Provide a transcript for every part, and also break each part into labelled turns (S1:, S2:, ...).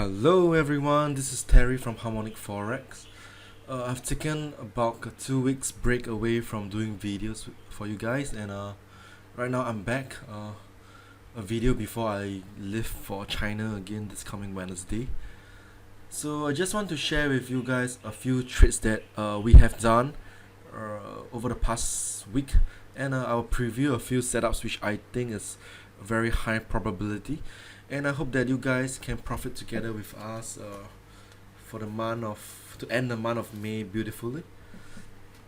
S1: Hello everyone, this is Terry from Harmonic Forex. I've taken about a 2 weeks break away from doing videos for you guys, and right now I'm back. A video before I leave for China again this coming Wednesday. So I just want to share with you guys a few trades that we have done over the past week, and I'll preview a few setups which I think is very high probability, and I hope that you guys can profit together with us for the month of to end the month of May beautifully.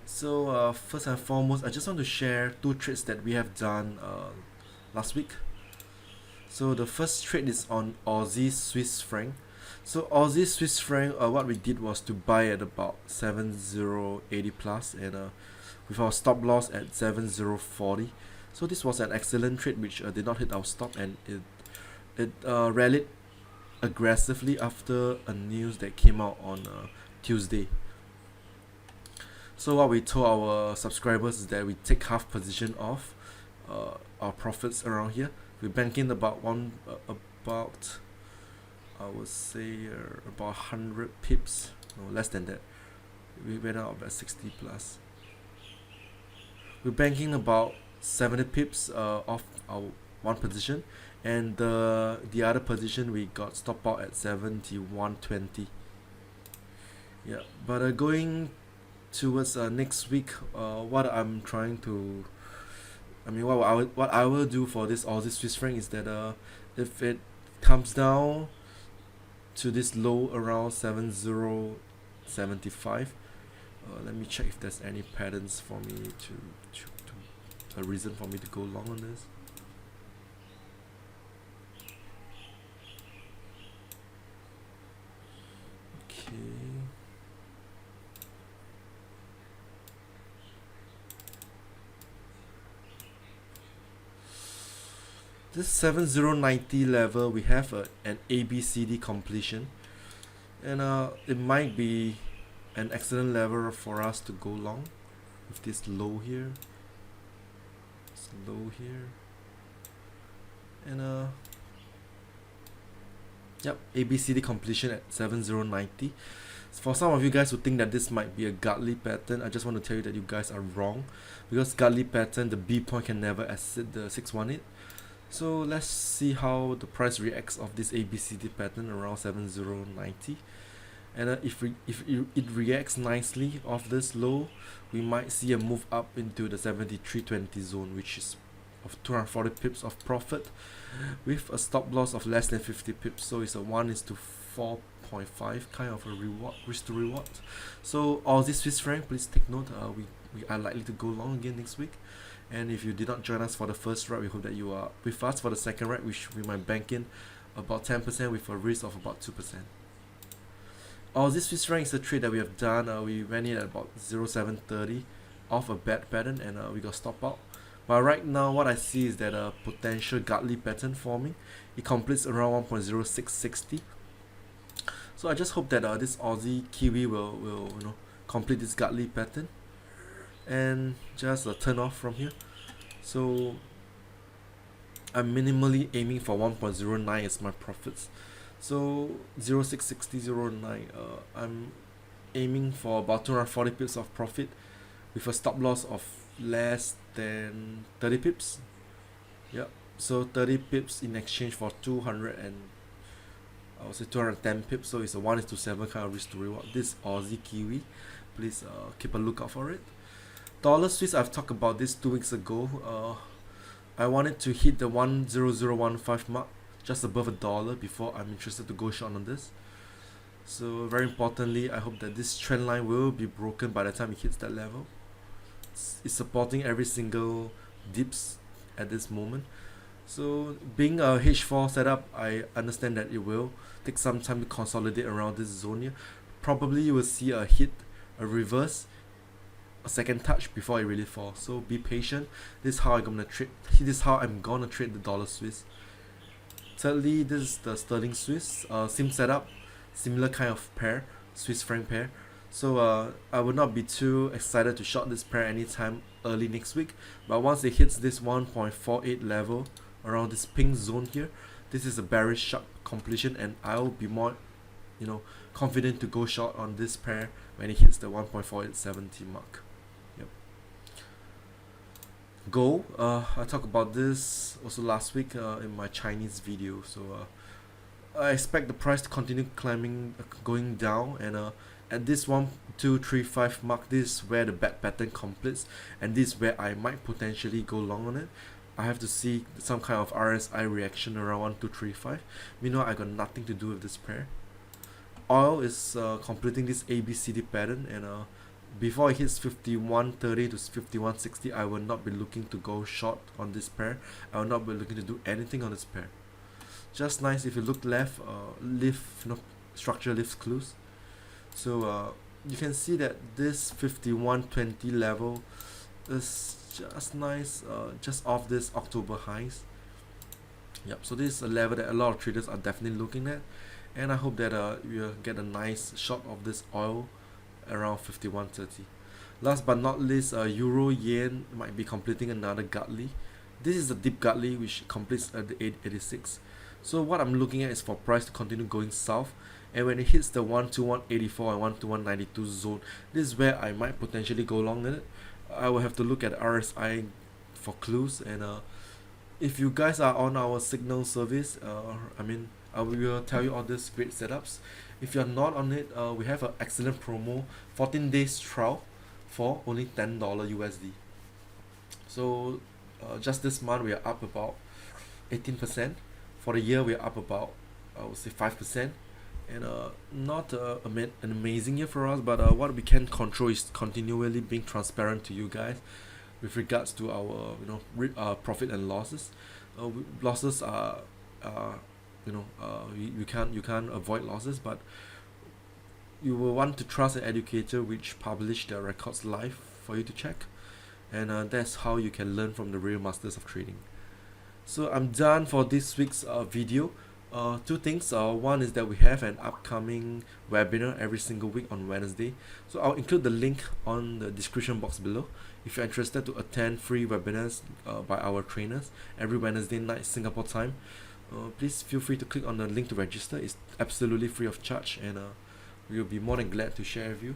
S1: So first and foremost, I just want to share two trades that we have done last week. So the first trade is on Aussie Swiss franc. So Aussie Swiss franc, what we did was to buy at about 7080 plus, and with our stop loss at 7040. So this was an excellent trade which did not hit our stop, and it rallied aggressively after a news that came out on Tuesday. So what we told our subscribers is that we take half position off our profits around here. We're banking about I would say about 100 pips, no less than that. We went out about 60 plus. We're banking about 70 pips off our one position, and the other position we got stop out at 71.20. Yeah, but going towards next week, what I'm trying to, what I will do for this Aussie Swiss franc is that if it comes down to this low around 7075, let me check if there's any patterns for me to a reason for me to go long on this. Okay. This 7090 level, we have an ABCD completion, and it might be an excellent level for us to go long with this low here, and yep, ABCD completion at 7090. For some of you guys who think that this might be a godly pattern, I just want to tell you that you guys are wrong, because godly pattern, the B point can never exceed the 618. So let's see how the price reacts of this ABCD pattern around 7090, and if it reacts nicely off this low, we might see a move up into the 7320 zone, which is of 240 pips of profit with a stop loss of less than 50 pips. So it's a 1:4.5 kind of a reward, risk to reward. So Aussie Swiss franc, please take note, we are likely to go long again next week. And if you did not join us for the first ride, we hope that you are with us for the second ride, which we might bank in about 10% with a risk of about 2%. Aussie Swiss franc is a trade that we have done. We went in at about 0730 off a bad pattern, and we got stop out. But right now, what I see is that a potential godly pattern forming. It completes around 1.0660. So I just hope that this Aussie Kiwi will complete this godly pattern and just turn off from here. So I'm minimally aiming for 1.09 as my profits. So 0660.09, I'm aiming for about 240 pips of profit with a stop loss of less than 30 pips. Yep, so 30 pips in exchange for 210 pips. So it's a 1:7 kind of risk to reward. This Aussie Kiwi, please keep a lookout for it. Dollar Swiss, I've talked about this 2 weeks ago. I wanted to hit the 10015 mark, just above $1, before I'm interested to go short on this. So very importantly, I hope that this trend line will be broken by the time it hits that level. It's supporting every single dips at this moment. So being a H4 setup, I understand that it will take some time to consolidate around this zone here. Probably you will see a hit, a reverse, a second touch before it really falls. So be patient. This is how I'm gonna trade. This is how I'm gonna trade the dollar Swiss. Thirdly, this is the sterling Swiss. Same setup, similar kind of pair, Swiss franc pair. So I would not be too excited to short this pair anytime early next week. But once it hits this 1.48 level around this pink zone here, this is a bearish sharp completion, and I'll be more confident to go short on this pair when it hits the 1.4870 mark. Yep. Gold, I talked about this also last week in my Chinese video. So I expect the price to continue climbing, going down, and at this 1235 mark, this is where the bad pattern completes, and this is where I might potentially go long on it. I have to see some kind of RSI reaction around 1235. Meanwhile, I got nothing to do with this pair. Oil is completing this ABCD pattern, and before it hits 5130 to 5160, I will not be looking to go short on this pair. I will not be looking to do anything on this pair. Just nice. If you look left, structure lifts clues. So you can see that this 5120 level is just nice, just off this October highs. Yep. So this is a level that a lot of traders are definitely looking at, and I hope that you'll get a nice shot of this oil around 5130. Last but not least, Euro Yen might be completing another Gartley. This is a deep Gartley which completes at the 886. So what I'm looking at is for price to continue going south, and when it hits the 12184 and 12192 zone, this is where I might potentially go long in it. I will have to look at RSI for clues, and if you guys are on our signal service, I will tell you all these great setups. If you're not on it, we have an excellent promo, 14 days trial for only $10 USD. So just this month we are up about 18%. For the year we are up about, I would say, 5%. And not an amazing year for us, but what we can control is continually being transparent to you guys with regards to our profit and losses. Losses are you can't avoid losses, but you will want to trust an educator which publish their records live for you to check, and that's how you can learn from the real masters of trading. So I'm done for this week's video. Two things. One is that we have an upcoming webinar every single week on Wednesday, so I'll include the link on the description box below. If you're interested to attend free webinars by our trainers every Wednesday night Singapore time, please feel free to click on the link to register. It's absolutely free of charge, and we'll be more than glad to share with you.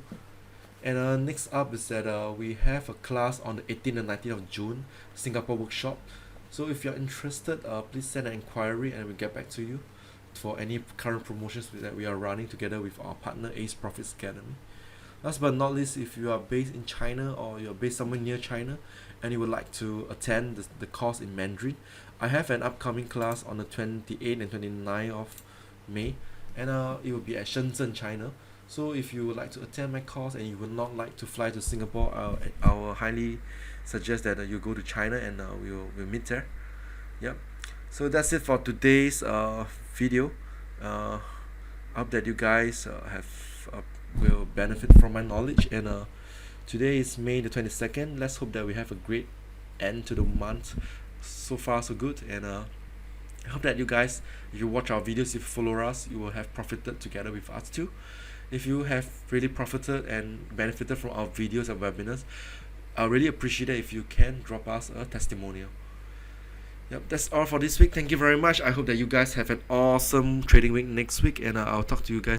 S1: And next up is that we have a class on the 18th and 19th of June, Singapore workshop. So if you're interested, please send an inquiry and we'll get back to you for any current promotions that we are running together with our partner Ace Profits Academy. Last but not least, if you are based in China or you're based somewhere near China and you would like to attend the course in Mandarin, I have an upcoming class on the 28th and 29th of May, and it will be at Shenzhen, China. So if you would like to attend my course and you would not like to fly to Singapore, I will highly suggest that you go to China, and we'll meet there. Yep. So that's it for today's video. I hope that you guys will benefit from my knowledge, and today is May the 22nd. Let's hope that we have a great end to the month. So far so good, and I hope that you guys, if you watch our videos, if you follow us, you will have profited together with us too. If you have really profited and benefited from our videos and webinars, I really appreciate it if you can drop us a testimonial. Yep, that's all for this week. Thank you very much. I hope that you guys have an awesome trading week next week, and I'll talk to you guys